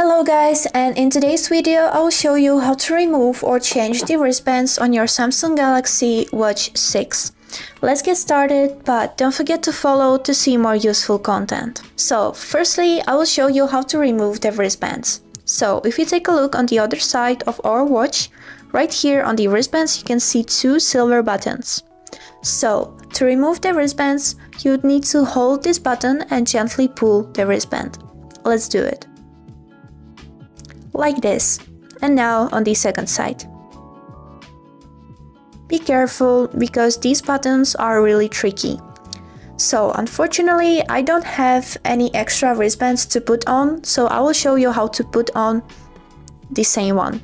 Hello guys, and in today's video I will show you how to remove or change the wristbands on your Samsung Galaxy Watch 6. Let's get started, but don't forget to follow to see more useful content. So firstly, I will show you how to remove the wristbands. So if you take a look on the other side of our watch, right here on the wristbands you can see two silver buttons. So to remove the wristbands, you would need to hold this button and gently pull the wristband. Let's do it. Like this. And now on the second side. Be careful because these buttons are really tricky. So unfortunately I don't have any extra wristbands to put on, so I will show you how to put on the same one.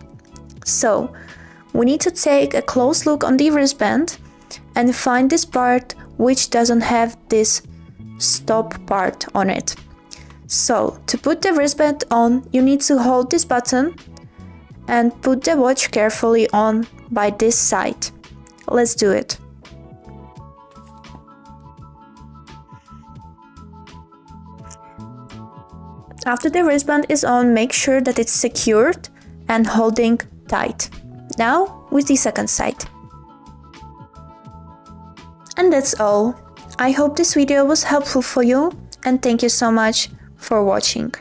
So we need to take a close look on the wristband and find this part which doesn't have this stop part on it. So to put the wristband on, you need to hold this button and put the watch carefully on by this side. Let's do it. After the wristband is on, make sure that it's secured and holding tight. Now with the second side. And that's all. I hope this video was helpful for you, and thank you so much for watching.